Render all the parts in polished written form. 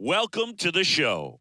Welcome to the show.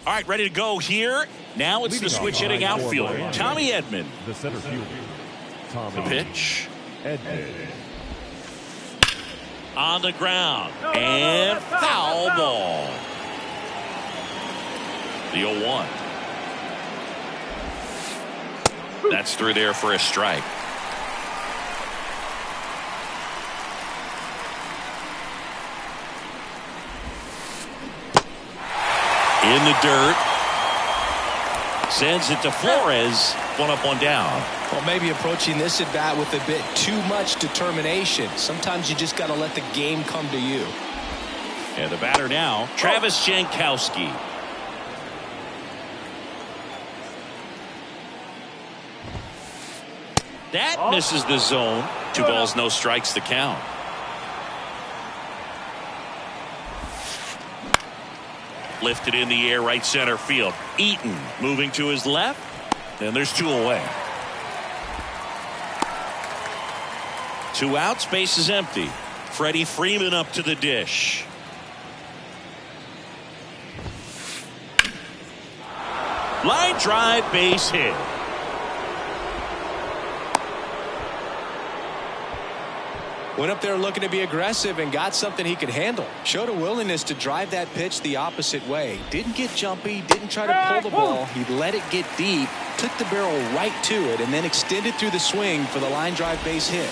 All right, ready to go here. Now it's the switch hitting outfielder, Tommy Edman. The center fielder, Tommy. The pitch. Edman. On the ground. And foul ball. The 0-1. That's through there for a strike. In the dirt. Sends it to Flores. 1 up, 1 down. Well, maybe approaching this at bat with a bit too much determination. Sometimes you just got to let the game come to you. And the batter now, Travis Jankowski. That misses the zone. 2 balls, no strikes to count. Lifted in the air, right center field. Eaton moving to his left. And there's 2 away. 2 outs, base is empty. Freddie Freeman up to the dish. Line drive, base hit. Went up there looking to be aggressive and got something he could handle. Showed a willingness to drive that pitch the opposite way. Didn't get jumpy, didn't try to pull the ball. He let it get deep, took the barrel right to it, and then extended through the swing for the line drive base hit.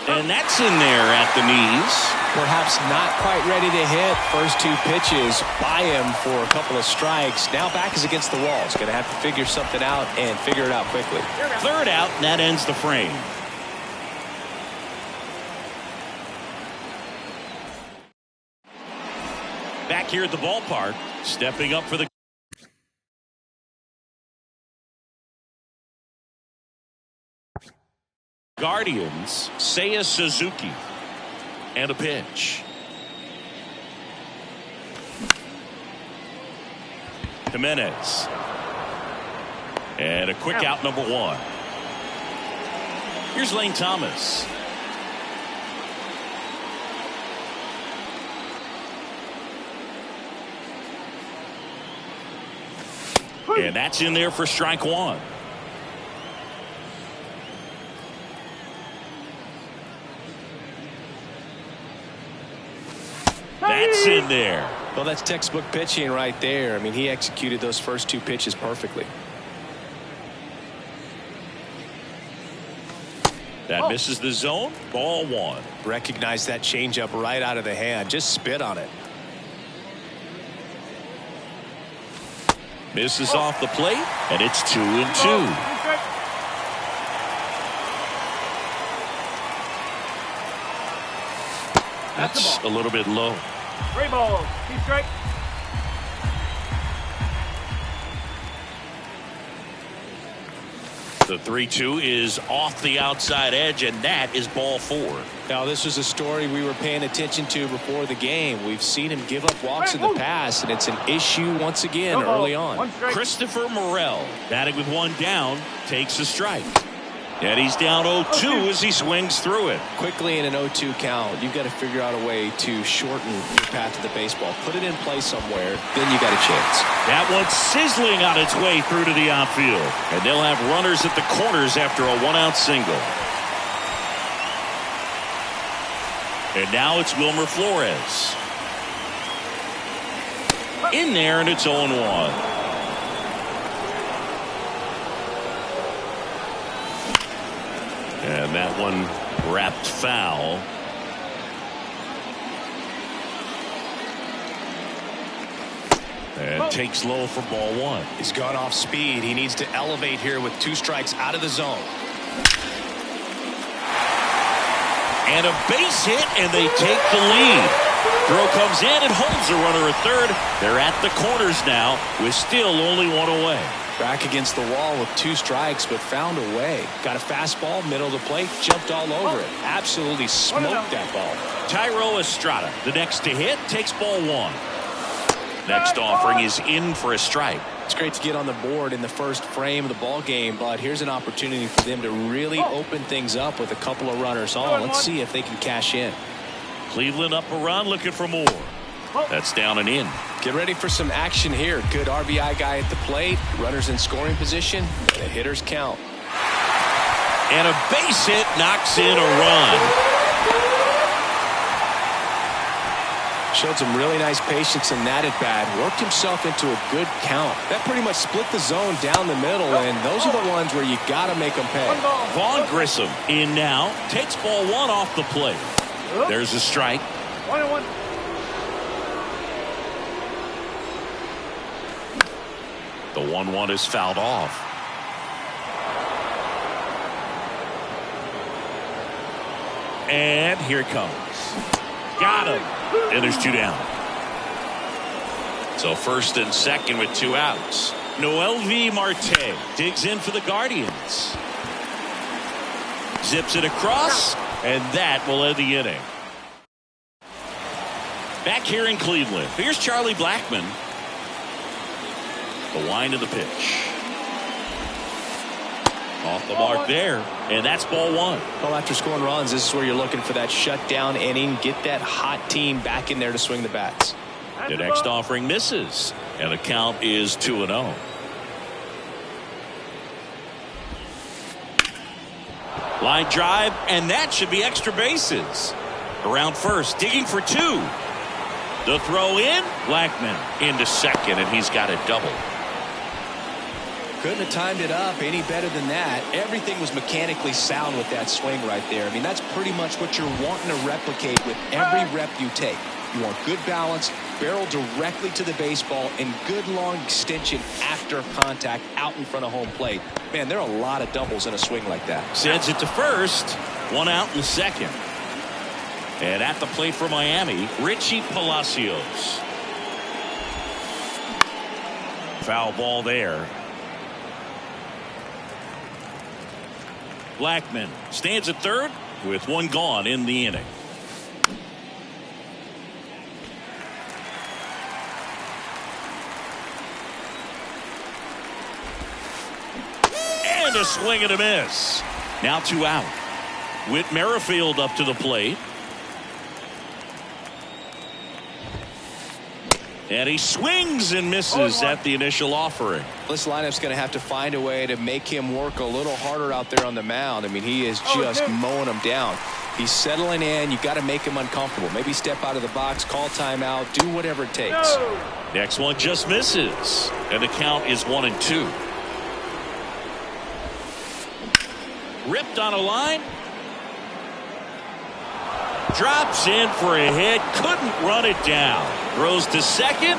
And that's in there at the knees. Perhaps not quite ready to hit. First 2 pitches by him for a couple of strikes. Now back is against the wall. He's going to have to figure something out and figure it out quickly. 3rd out, and that ends the frame. Back here at the ballpark, stepping up for the Guardians, Seiya Suzuki. And a pitch. Jimenez. And a quick out, number 1. Here's Lane Thomas. And that's in there for strike 1. That's in there. Well, that's textbook pitching right there. I mean, he executed those first 2 pitches perfectly. That misses the zone. Ball 1. Recognize that changeup right out of the hand. Just spit on it. Misses off the plate, and it's 2-2. That's a little bit low. 3 balls. Keep straight. The 3-2 is off the outside edge, and that is ball 4. Now, this was a story we were paying attention to before the game. We've seen him give up walks in the past, and it's an issue once again early on. Christopher Morel, batting with 1 down, takes a strike. And he's down 0-2 as he swings through it. Quickly in an 0-2 count, you've got to figure out a way to shorten your path to the baseball. Put it in play somewhere, then you got a chance. That one's sizzling on its way through to the outfield. And they'll have runners at the corners after a one-out single. And now it's Wilmer Flores. In there, and it's 0-1. And that one wrapped foul. And takes low for ball one. He's gone off speed. He needs to elevate here with 2 strikes out of the zone. And a base hit, and they take the lead. Throw comes in and holds the runner at third. They're at the corners now with still only one away. Back against the wall with 2 strikes, but found a way. Got a fastball, middle of the plate, jumped all over it. Absolutely smoked that ball. Tyro Estrada, the next to hit, takes ball one. Next offering is in for a strike. It's great to get on the board in the first frame of the ball game, but here's an opportunity for them to really open things up with a couple of runners on. Let's see if they can cash in. Cleveland up a run, looking for more. That's down and in. Get ready for some action here. Good RBI guy at the plate. Runners in scoring position. The hitters count. And a base hit knocks in a run. Showed some really nice patience in that at bat. Worked himself into a good count. That pretty much split the zone down the middle, and those are the ones where you got to make them pay. Vaughn Grissom in now. Takes ball one off the plate. There's a strike. 1-1. The 1-1 is fouled off. And here it comes. Got him. And there's 2 down. So first and second with 2 outs. Noel V. Marte digs in for the Guardians. Zips it across, and that will end the inning. Back here in Cleveland, here's Charlie Blackmon. The wind of the pitch. Off the mark there, and that's ball one. Well, after scoring runs, this is where you're looking for that shutdown inning. Get that hot team back in there to swing the bats. The next offering misses, and the count is 2-0. Line drive, and that should be extra bases. Around first, digging for 2. The throw in, Blackmon into second, and he's got a double. Couldn't have timed it up any better than that. Everything was mechanically sound with that swing right there. I mean, that's pretty much what you're wanting to replicate with every rep you take. You want good balance, barrel directly to the baseball, and good long extension after contact out in front of home plate. Man, there are a lot of doubles in a swing like that. Sends it to first. 1 out in the second. And at the plate for Miami, Richie Palacios. Foul ball there. Blackmon stands at third with 1 gone in the inning. And a swing and a miss. Now 2 out. Whit Merrifield up to the plate. And he swings and misses at the initial offering. This lineup's going to have to find a way to make him work a little harder out there on the mound. I mean, he is just mowing them down. He's settling in. You got to make him uncomfortable. Maybe step out of the box, call timeout, do whatever it takes. Next one just misses. And the count is 1-2. Ripped on a line. Drops in for a hit. Couldn't run it down. Throws to second.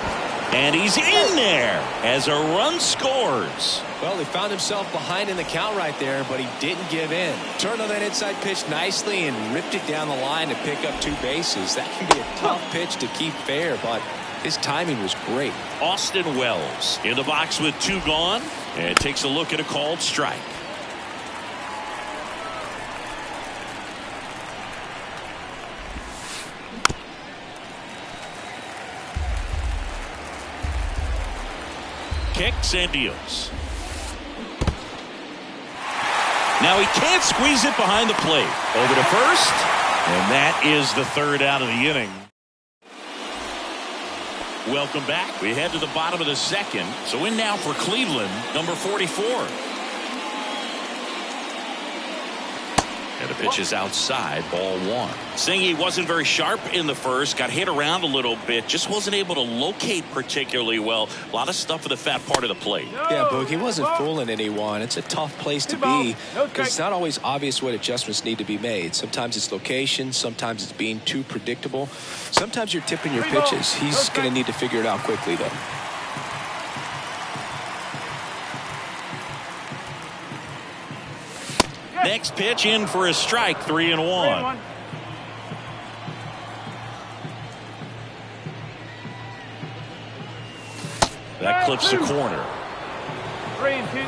And he's in there as a run scores. Well, he found himself behind in the count right there, but he didn't give in. Turned on that inside pitch nicely and ripped it down the line to pick up 2 bases. That can be a tough pitch to keep fair, but his timing was great. Austin Wells in the box with 2 gone and takes a look at a called strike. Kicks and deals. Now he can't squeeze it behind the plate. Over to first, and that is the third out of the inning. Welcome back. We head to the bottom of the second. So in now for Cleveland, number 44. And the pitch is outside, ball one. Saying he wasn't very sharp in the first, got hit around a little bit, just wasn't able to locate particularly well. A lot of stuff for the fat part of the plate. Yeah, Boog, he wasn't fooling anyone. It's a tough place to be because it's not always obvious what adjustments need to be made. Sometimes it's location, sometimes it's being too predictable. Sometimes you're tipping your pitches. He's going to need to figure it out quickly, though. Next pitch in for a strike, 3-1. That clips the corner. 3-2.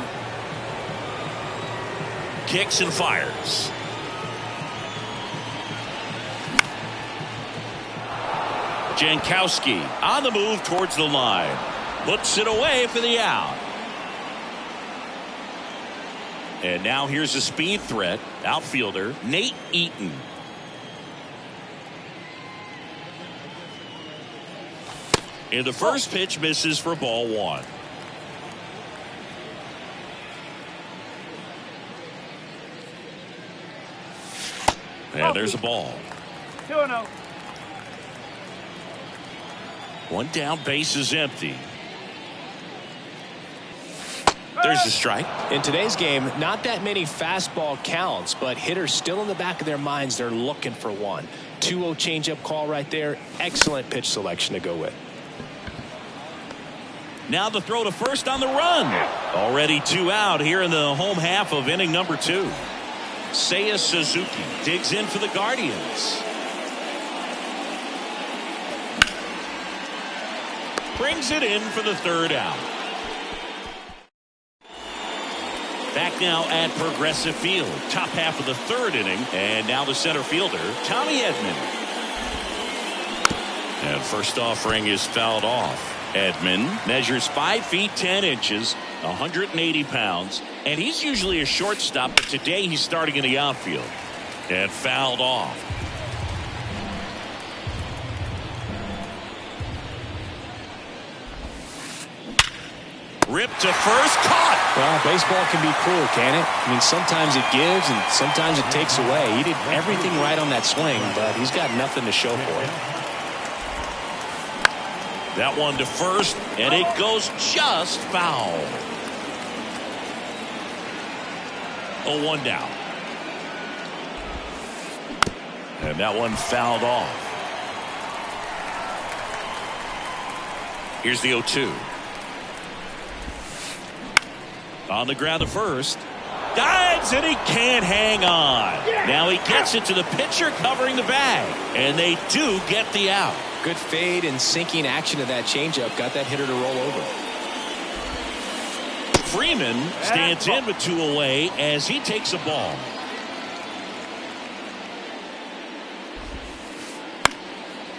Kicks and fires. Jankowski on the move towards the line. Puts it away for the out. And now here's a speed threat, outfielder Nate Eaton. And the first pitch misses for ball one. And there's a ball. 2-0. One down, base is empty. There's the strike. In today's game, not that many fastball counts, but hitters still in the back of their minds, they're looking for one. 2-0 changeup call right there. Excellent pitch selection to go with. Now the throw to first on the run. Already 2 out here in the home half of inning number 2. Seiya Suzuki digs in for the Guardians. Brings it in for the third out. Back now at Progressive Field. Top half of the third inning. And now the center fielder, Tommy Edman. And first offering is fouled off. Edman measures 5 feet 10 inches, 180 pounds. And he's usually a shortstop, but today he's starting in the outfield. And fouled off. Ripped to first, caught. Well, baseball can be cruel, can it? I mean, sometimes it gives and sometimes it takes away. He did everything right on that swing, but he's got nothing to show for it. That one to first, and it goes just foul. 0-1 down. And that one fouled off. Here's the 0-2. On the ground to first. Dives, and he can't hang on. Now he gets it to the pitcher covering the bag. And they do get the out. Good fade and sinking action of that changeup. Got that hitter to roll over. Freeman stands in with 2 away as he takes a ball.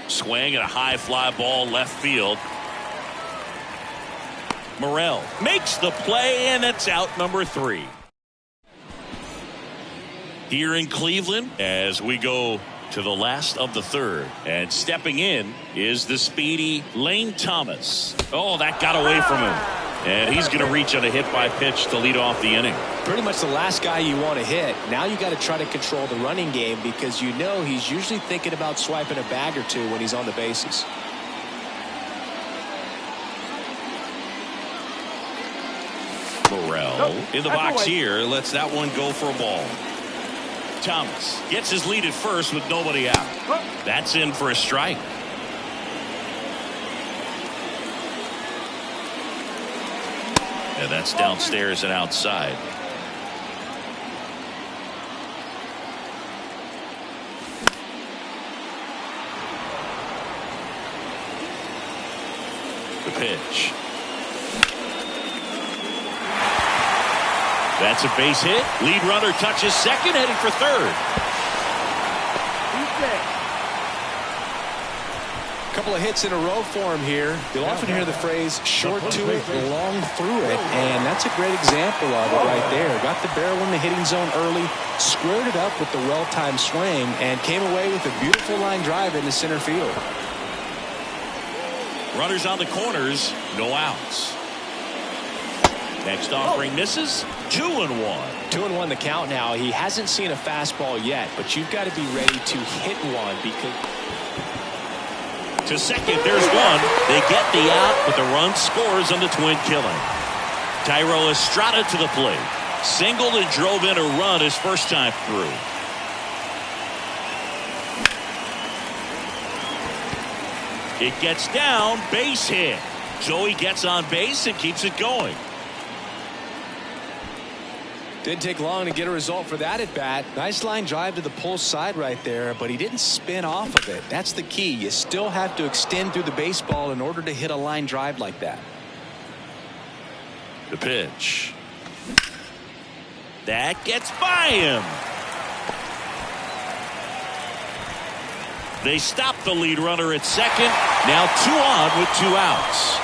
Swing and a high fly ball left field. Morel makes the play, and it's out number 3. Here in Cleveland as we go to the last of the third. And stepping in is the speedy Lane Thomas. Oh, that got away from him. And he's going to reach on a hit by pitch to lead off the inning. Pretty much the last guy you want to hit. Now you got to try to control the running game because you know he's usually thinking about swiping a bag or two when he's on the bases. Morel in the box here lets that one go for a ball. Thomas gets his lead at first with nobody out. That's in for a strike. And that's downstairs and outside. The pitch. That's a base hit. Lead runner touches second, heading for third. Couple of hits in a row for him here. You'll often hear the phrase short to it, long through it, and that's a great example of it right there. Got the barrel in the hitting zone early, squared it up with the well-timed swing, and came away with a beautiful line drive into center field. Runners on the corners, no outs. Next offering misses. 2-1. 2-1 the count now. He hasn't seen a fastball yet, but you've got to be ready to hit one because... To second, there's one. They get the out, but the run scores on the twin killing. Thairo Estrada to the plate. Singled and drove in a run his first time through. It gets down, base hit. Joey gets on base and keeps it going. Didn't take long to get a result for that at bat. Nice line drive to the pull side right there, but he didn't spin off of it. That's the key. You still have to extend through the baseball in order to hit a line drive like that. The pitch. That gets by him. They stop the lead runner at second. Now 2 on with 2 outs.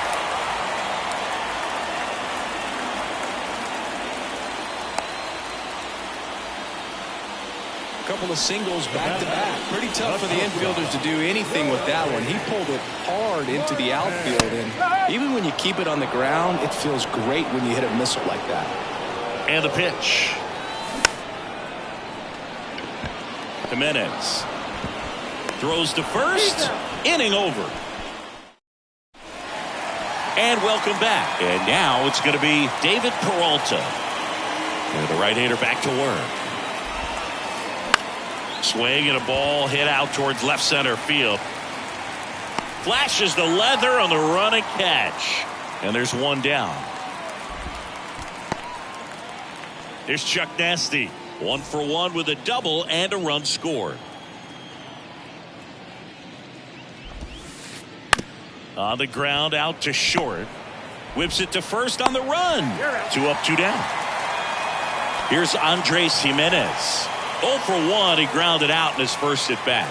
Couple of singles back to back. Pretty tough for the infielders to do anything with that one. He pulled it hard into the outfield, and even when you keep it on the ground, it feels great when you hit a missile like that. And the pitch. Jimenez throws to first. Inning over. And welcome back. And now it's going to be David Peralta. And the right-hander back to work. Swing and a ball hit out towards left center field. Flashes the leather on the run and catch. And there's one down. There's Chuck Nasty. 1 for 1 with a double and a run scored. On the ground out to short. Whips it to first on the run. 2 up, 2 down. Here's Andres Jimenez. 0 for 1. He grounded out in his first at bat.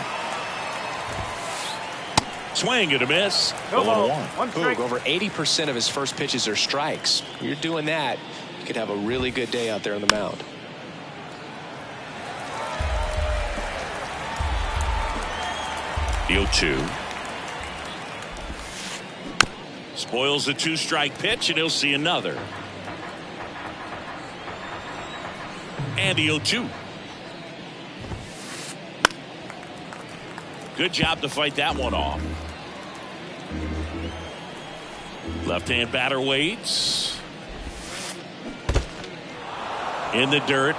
Swing and a miss. 1 strike. Over 80% of his first pitches are strikes. You're doing that, you could have a really good day out there on the mound. The 0-2. Spoils the 2-strike pitch, and he'll see another. And the 0-2. Good job to fight that one off. Left-hand batter waits. In the dirt.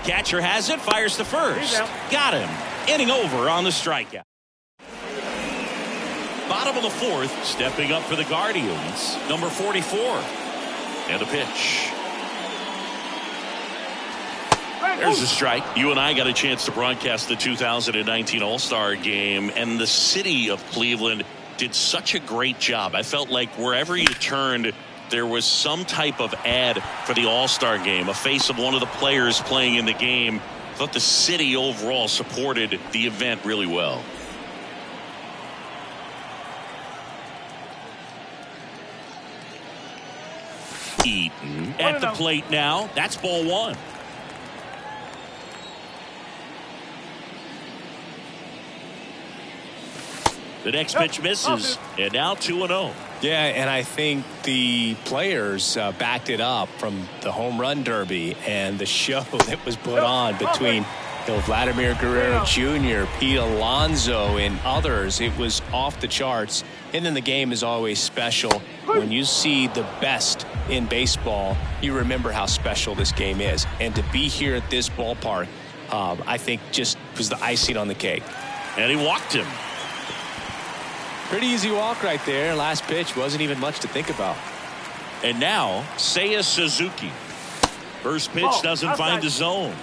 Catcher has it, fires to first. Got him. Inning over on the strikeout. Bottom of the 4th, stepping up for the Guardians, number 44. And a pitch. There's a strike. You and I got a chance to broadcast the 2019 All-Star Game, and the city of Cleveland did such a great job. I felt like wherever you turned, there was some type of ad for the All-Star Game, a face of one of the players playing in the game. I thought the city overall supported the event really well. Eaton at the plate now. That's ball 1. The next pitch misses, and now 2-0. Yeah, and I think the players backed it up from the home run derby and the show that was put on between Vladimir Guerrero Jr., Pete Alonso, and others. It was off the charts. And then the game is always special. When you see the best in baseball, you remember how special this game is. And to be here at this ballpark, I think just was the icing on the cake. And he walked him. Pretty easy walk right there. Last pitch wasn't even much to think about. And now, Seiya Suzuki. First pitch doesn't find the zone.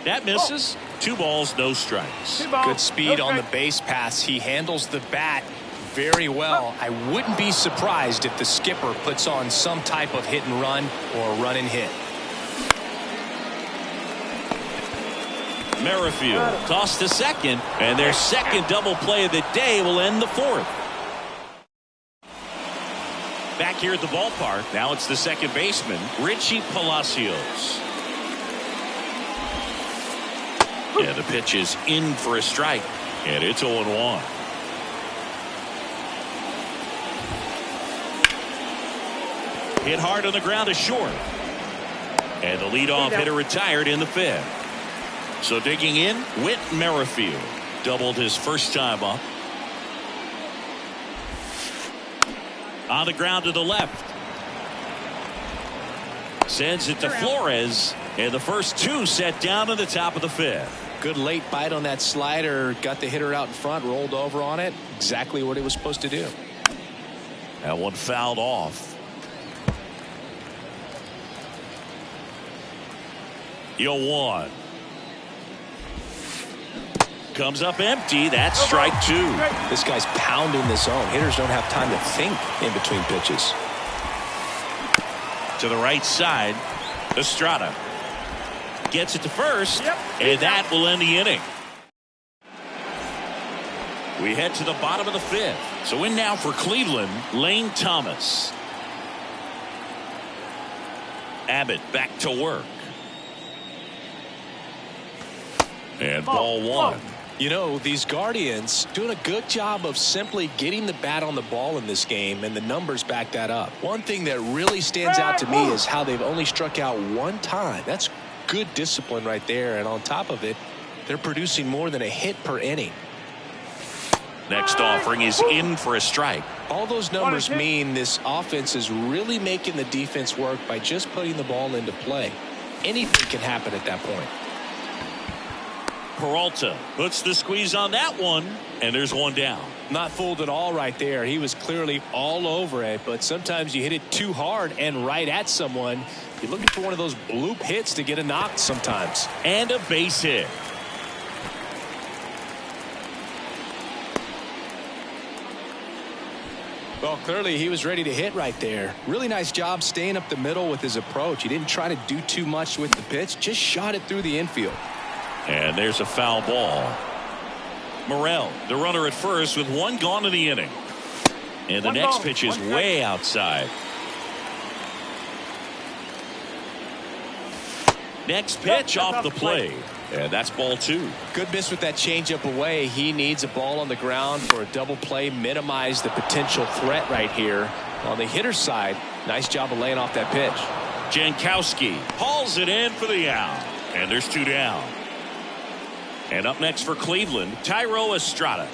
That misses. 2 balls, no strikes. Good speed on the base pass. He handles the bat very well. I wouldn't be surprised if the skipper puts on some type of hit and run or run and hit. Merrifield tossed to second, and their second double play of the day will end the fourth. Back here at the ballpark, now it's the second baseman, Richie Palacios. And the pitch is in for a strike, and it's 0-1. Hit hard on the ground to short. And the leadoff hitter retired in the fifth. So digging in, Whit Merrifield doubled his first time up. On the ground to the left. Sends it to Flores. And the first two set down at the top of the fifth. Good late bite on that slider. Got the hitter out in front, rolled over on it. Exactly what he was supposed to do. That one fouled off. 0-1. Comes up empty. That's strike two. This guy's pounding the zone. Hitters don't have time to think in between pitches. To the right side, Estrada gets it to first, and that will end the inning. We head to the bottom of the fifth. So in now for Cleveland, Lane Thomas. Abbott back to work. And ball one. You know, these Guardians doing a good job of simply getting the bat on the ball in this game, and the numbers back that up. One thing that really stands out to me is how they've only struck out one time. That's good discipline right there, and on top of it, they're producing more than a hit per inning. Next offering is in for a strike. All those numbers mean this offense is really making the defense work by just putting the ball into play. Anything can happen at that point. Peralta puts the squeeze on that one, and there's one down. Not fooled at all right there. He was clearly all over it, but sometimes you hit it too hard and right at someone. You're looking for one of those bloop hits to get a knock sometimes. And a base hit. Well, clearly he was ready to hit right there. Really nice job staying up the middle with his approach. He didn't try to do too much with the pitch, just shot it through the infield. And there's a foul ball. Morel, the runner at first with one gone in the inning. And the next pitch is way outside. Next pitch off the plate. And that's ball two. Good miss with that changeup away. He needs a ball on the ground for a double play. Minimize the potential threat right here. On the hitter's side, nice job of laying off that pitch. Jankowski hauls it in for the out. And there's two down. And up next for Cleveland, Thairo Estrada.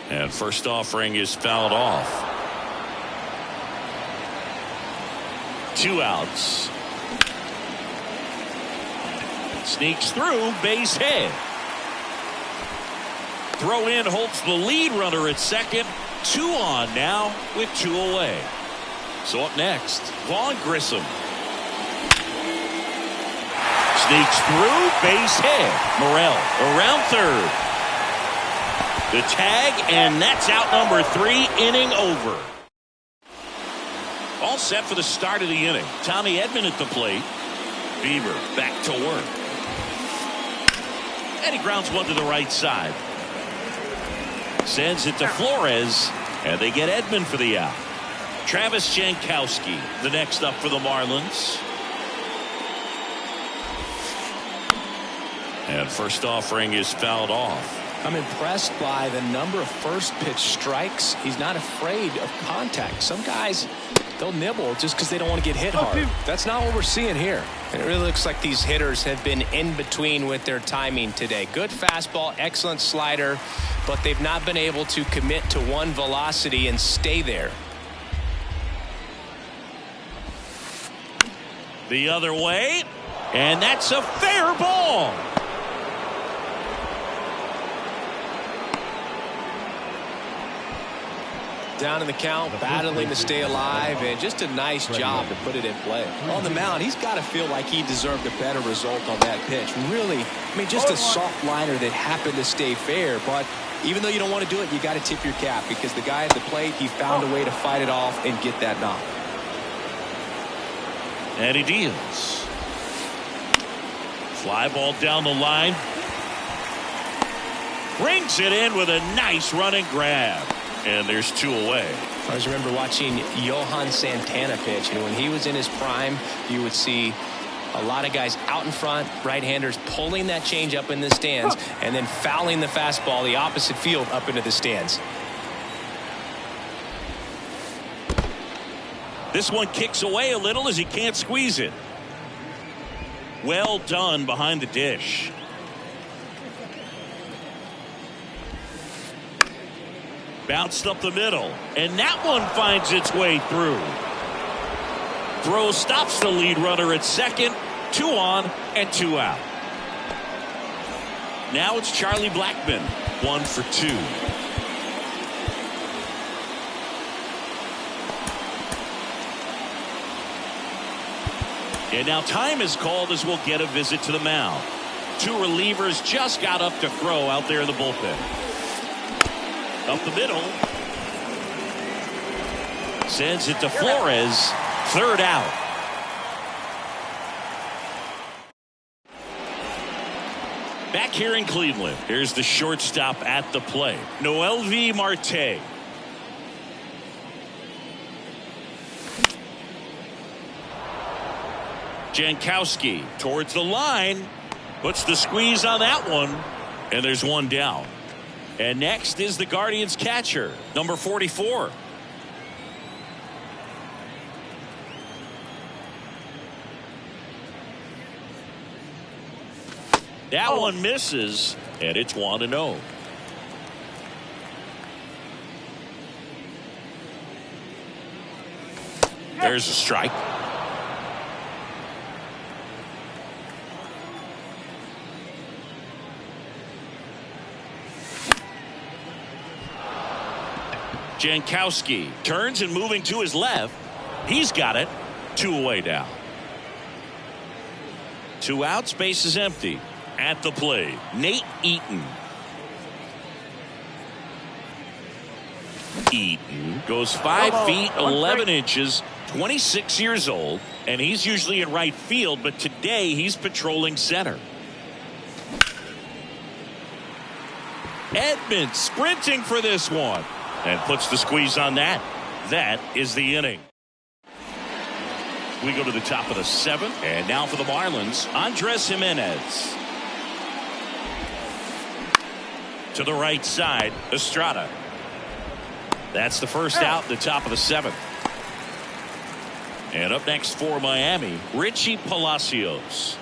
And first offering is fouled off. Two outs. Sneaks through, base hit. Throw in holds the lead runner at second. Two on now with two away. So up next, Vaughn Grissom. Sneaks through, base hit. Morel around third. The tag, and that's out number three, inning over. All set for the start of the inning. Tommy Edman at the plate. Bieber back to work. And he grounds one to the right side. Sends it to Flores, and they get Edman for the out. Travis Jankowski, the next up for the Marlins. And first offering is fouled off. I'm impressed by the number of first pitch strikes. He's not afraid of contact. Some guys, they'll nibble just because they don't want to get hit hard. That's not what we're seeing here. And it really looks like these hitters have been in between with their timing today. Good fastball, excellent slider, but they've not been able to commit to one velocity and stay there. The other way, and that's a fair ball. Down in the count, battling to stay alive, and just a nice job to put it in play. On the mound, he's got to feel like he deserved a better result on that pitch. Really, I mean, just a soft liner that happened to stay fair, but even though you don't want to do it, you got to tip your cap because the guy at the plate, he found a way to fight it off and get that knock. And he deals. Fly ball down the line. Brings it in with a nice running grab. And there's 2 away. I always remember watching Johan Santana pitch, and when he was in his prime, you would see a lot of guys out in front, right-handers pulling that change up in the stands, and then fouling the fastball the opposite field up into the stands. This one kicks away a little as he can't squeeze it. Well done behind the dish. Bounced up the middle, and that one finds its way through. Throw stops the lead runner at second. 2 on and 2 out. Now it's Charlie Blackmon, 1 for 2. And now time is called as we'll get a visit to the mound. 2 relievers just got up to throw out there in the bullpen. Up the middle. Sends it to Flores. 3rd out. Back here in Cleveland, here's the shortstop at the plate, Noelvi Marte. Jankowski towards the line, puts the squeeze on that one, and there's 1 down. And next is the Guardians catcher, number 44. That one misses, and it's 1-0. There's a strike. Jankowski turns and moving to his left. He's got it. 2 away now. 2 out, space is empty. At the plate, Nate Eaton. Eaton goes 5 feet 11 inches, 26 years old, and he's usually in right field, but today he's patrolling center. Edmonds sprinting for this one and puts the squeeze on that. That is the inning. We go to the top of the 7th, and now for the Marlins, Andres Jimenez. To the right side, Estrada. That's the first out in the top of the 7th. And up next for Miami, Richie Palacios.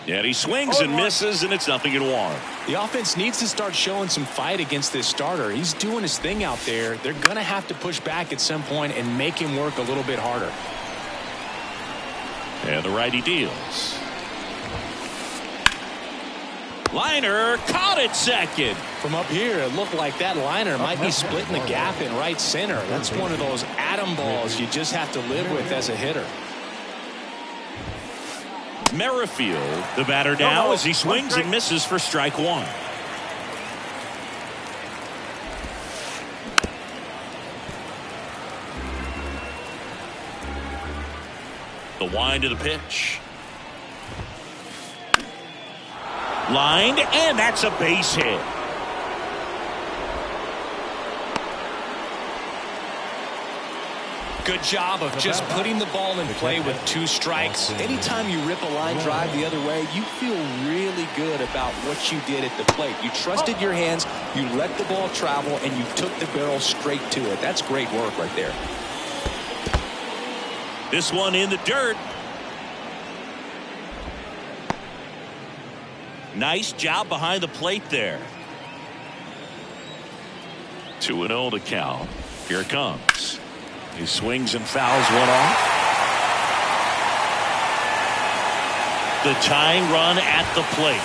And he swings and misses, and it's 0-1. The offense needs to start showing some fight against this starter. He's doing his thing out there. They're going to have to push back at some point and make him work a little bit harder. And the righty deals. Liner caught at second. From up here, it looked like that liner might be splitting the gap in right center. That's one of those atom balls you just have to live with as a hitter. Merrifield, the batter now, as he swings and misses for strike 1. The wind of the pitch. Lined, and that's a base hit. Good job of just putting the ball in play with 2 strikes. Anytime you rip a line drive the other way, you feel really good about what you did at the plate. You trusted your hands, you let the ball travel, and you took the barrel straight to it. That's great work right there. This one in the dirt. Nice job behind the plate there. 2-0 to count. Here it comes. He swings and fouls one off. The tying run at the plate.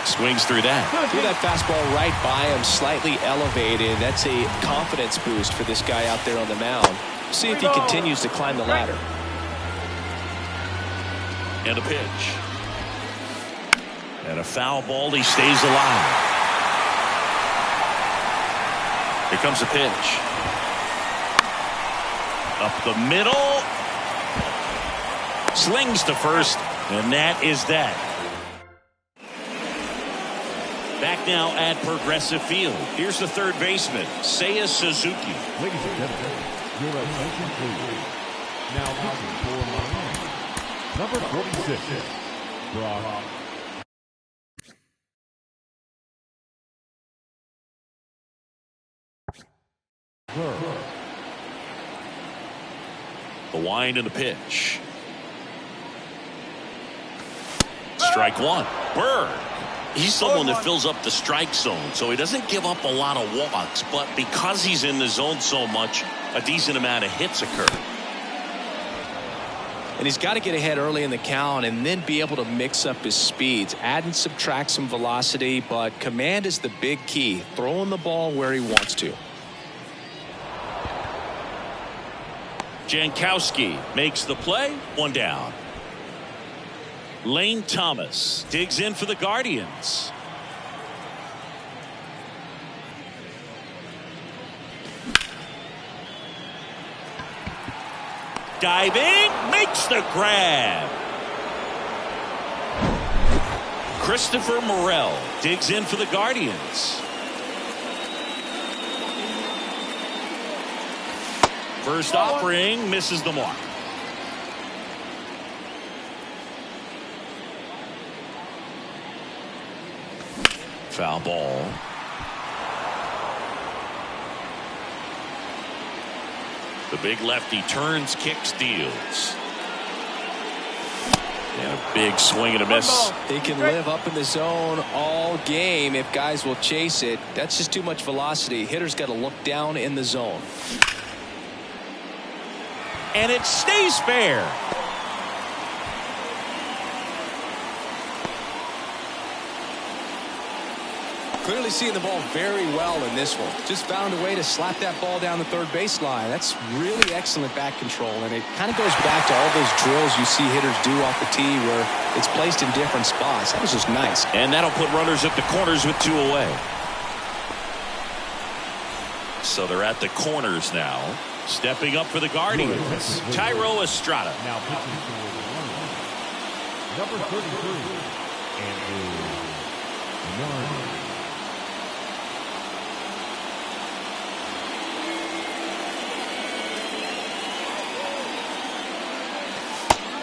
Swings through that. Threw that fastball right by him, slightly elevated. That's a confidence boost for this guy out there on the mound. See if he continues to climb the ladder. And a pitch. And a foul ball. He stays alive. Here comes the pitch. Up the middle. Slings to first, and that is that. Back now at Progressive Field. Here's the third baseman, Seiya Suzuki. Ladies and gentlemen, your attention please. Now pitching for Miami, number 46, Brock. The wind and the pitch. Strike one. Berg. He's someone that fills up the strike zone, so he doesn't give up a lot of walks, but because he's in the zone so much, a decent amount of hits occur. And he's got to get ahead early in the count and then be able to mix up his speeds, add and subtract some velocity, but command is the big key, throwing the ball where he wants to. Jankowski makes the play, one down. Lane Thomas digs in for the Guardians. Diving, makes the grab. Christopher Morel digs in for the Guardians. First offering misses the mark. Foul ball. The big lefty turns, kicks, deals. And a big swing and a miss. He can live up in the zone all game if guys will chase it. That's just too much velocity. Hitter's got to look down in the zone. And it stays fair. Clearly seeing the ball very well in this one. Just found a way to slap that ball down the third baseline. That's really excellent back control, and it kind of goes back to all those drills you see hitters do off the tee where it's placed in different spots. That was just nice. And that'll put runners at the corners with two away. So they're at the corners now. Stepping up for the Guardians, Tyro Estrada. Now pitching for the number 33, Andrew Yarn.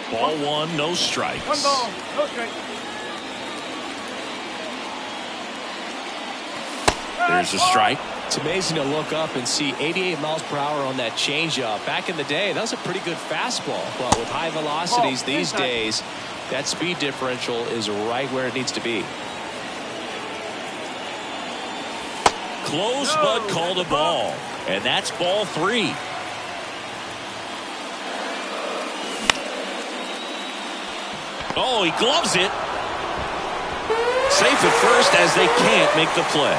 Ball one, no strikes. One ball, no strikes. There's a strike. It's amazing to look up and see 88 miles per hour on that changeup. Back in the day, that was a pretty good fastball. But with high velocities these days, that speed differential is right where it needs to be. Close, but called a ball. And that's ball three. Oh, he gloves it. Safe at first as they can't make the play.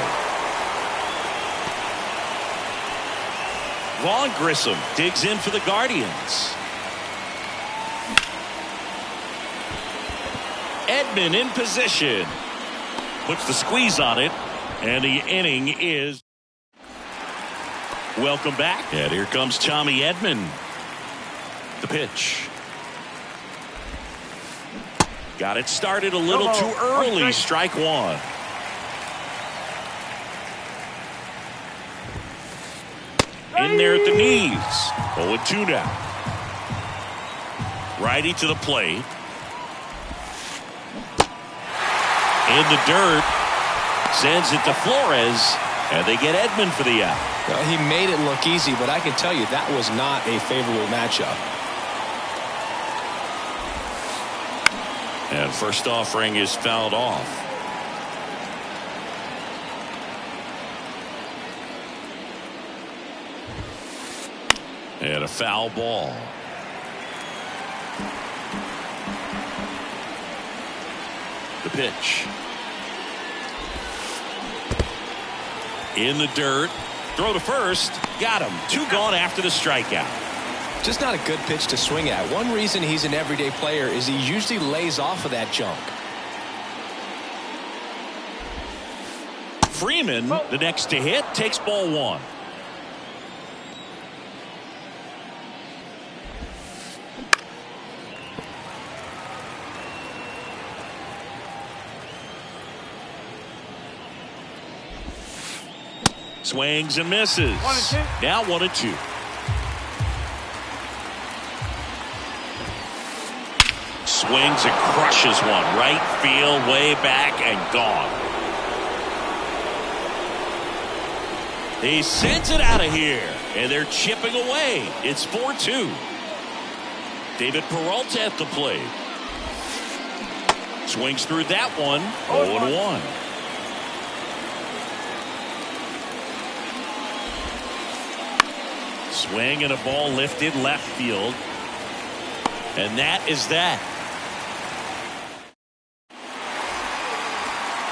Vaughn Grissom digs in for the Guardians. Edman in position. Puts the squeeze on it. And the inning is. Welcome back. And here comes Tommy Edman. The pitch. Got it started a little too early. Strike one. In there at the knees. 0-2 now. Righty to the plate. In the dirt. Sends it to Flores. And they get Edman for the out. Well, he made it look easy, but I can tell you that was not a favorable matchup. And first offering is fouled off. And a foul ball. The pitch. In the dirt. Throw to first. Got him. Two gone after the strikeout. Just not a good pitch to swing at. One reason he's an everyday player is he usually lays off of that junk. Freeman, the next to hit, takes ball one. Swings and misses. 1-2. Now 1-2. Swings and crushes one. Right field, way back, and gone. He sends it out of here, and they're chipping away. It's 4-2. David Peralta at the plate. Swings through that one. 0-1. Swing and a ball lifted left field. And that is that.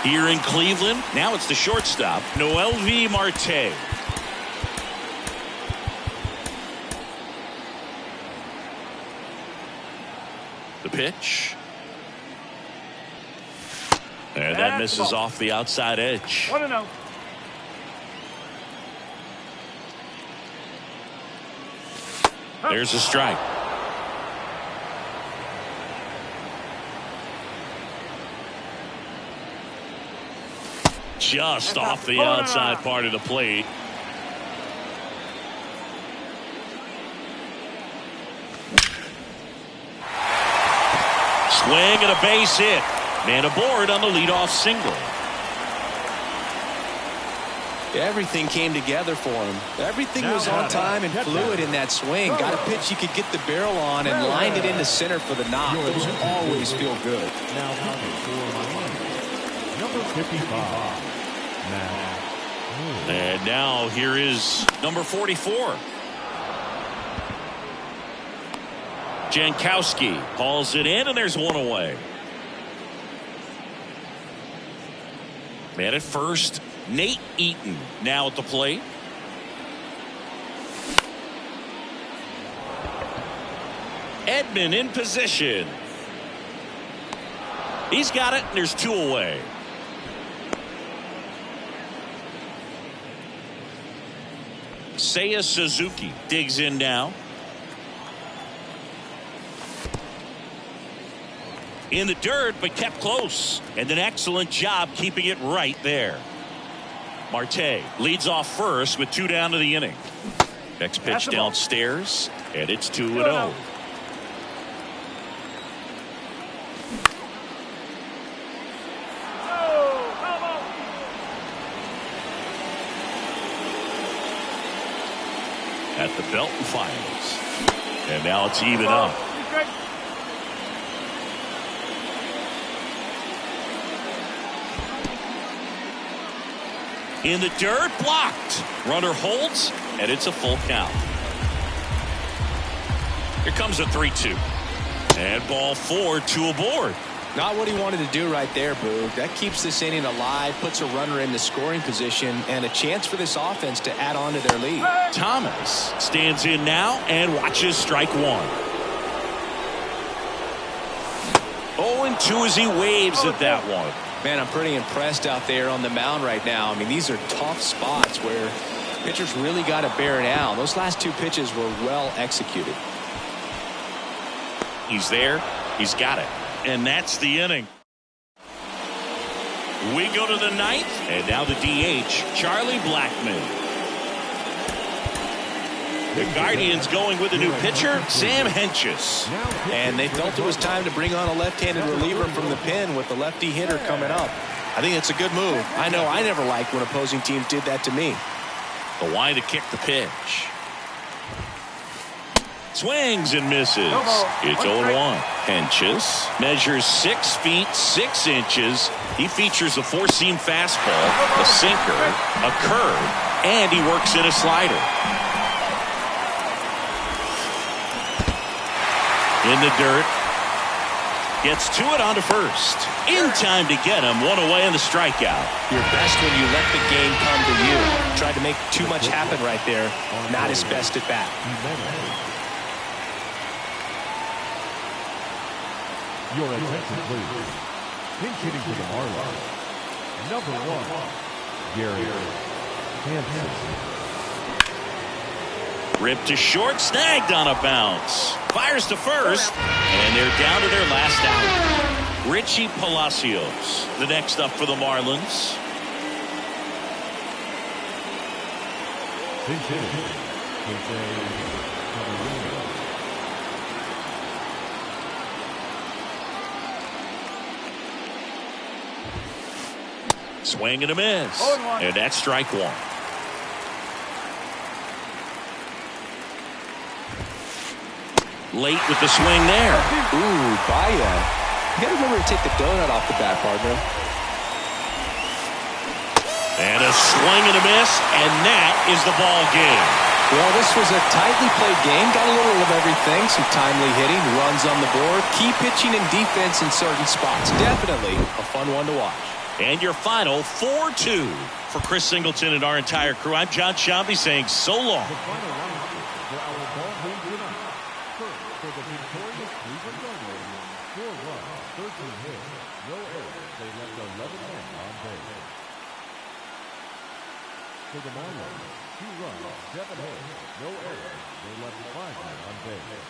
Here in Cleveland, now it's the shortstop, Noelvi Marte. The pitch. And that misses off the outside edge. 1-0. There's a strike. Just off the outside part of the plate. Swing and a base hit. Man aboard on the leadoff single. Everything came together for him. Everything was on time and fluid in that swing. Got a pitch you could get the barrel on and lined it into center for the knock. Those always feel good. Now number 55. And now here is number 44. Jankowski hauls it in, and there's one away. Man at first, Nate Eaton now at the plate. Edman in position. He's got it, and there's two away. Seiya Suzuki digs in now. In the dirt, but kept close. And an excellent job keeping it right there. Marte leads off first with 2 down to the inning. Next pitch downstairs, and it's 2-0. At the Belton Finals. And now it's even up. In the dirt, blocked. Runner holds, and it's a full count. Here comes a 3-2. And ball 4, 2 aboard. Not what he wanted to do right there, Boog. That keeps this inning alive, puts a runner in the scoring position, and a chance for this offense to add on to their lead. Thomas stands in now and watches strike 1. 0-2 as he waves at that one. Man, I'm pretty impressed out there on the mound right now. I mean, these are tough spots where pitchers really got to bear down. Those last 2 pitches were well executed. He's there. He's got it. And that's the inning. We go to the 9th, and now the DH, Charlie Blackmon. The Guardians going with a new pitcher, Sam Hentges. And they felt it was time to bring on a left-handed reliever from the pen with the lefty hitter coming up. I think it's a good move. I know I never liked when opposing teams did that to me. The line to kick the pitch. Swings and misses. It's 0-1. Hentges measures 6 feet 6 inches. He features a 4-seam fastball, a sinker, a curve, and he works in a slider. In the dirt. Gets to it onto first. In time to get him. 1 away in the strikeout. You're best when you let the game come to you. Tried to make too much happen right there. Not his best at bat. Your attention, please. Pinch hitting for the Marlins. Number 1, Gary Hampson. Ripped to short, snagged on a bounce. Fires to first, and they're down to their last out. Richie Palacios, the next up for the Marlins. Base hit, Jose Cabrera. Swing and a miss. And that's strike one. Late with the swing there. Ooh, Baez. You got to remember to take the donut off the bat, partner. And a swing and a miss, and that is the ball game. Well, this was a tightly played game. Got a little of everything. Some timely hitting, runs on the board, key pitching and defense in certain spots. Definitely a fun one to watch. And your final 4-2 for Chris Singleton and our entire crew. I'm John Shambi saying so long. The final round for our ball game tonight. First, for the victorious Cleveland Guardians, 4 runs, 13 hits, no errors. They left 11 men on base. For the Marlins, 2 runs, 7 hits, no errors. They left 5 men on base.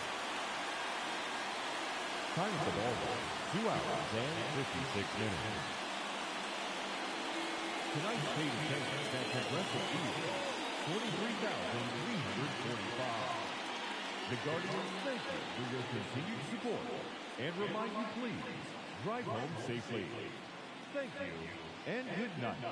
Time of the ball game, 2 hours and 56 minutes. Tonight's paid attendance at Progressive Field, 43,345. The Guardians thank you for your continued support and remind you please drive home safely. Thank you and good night.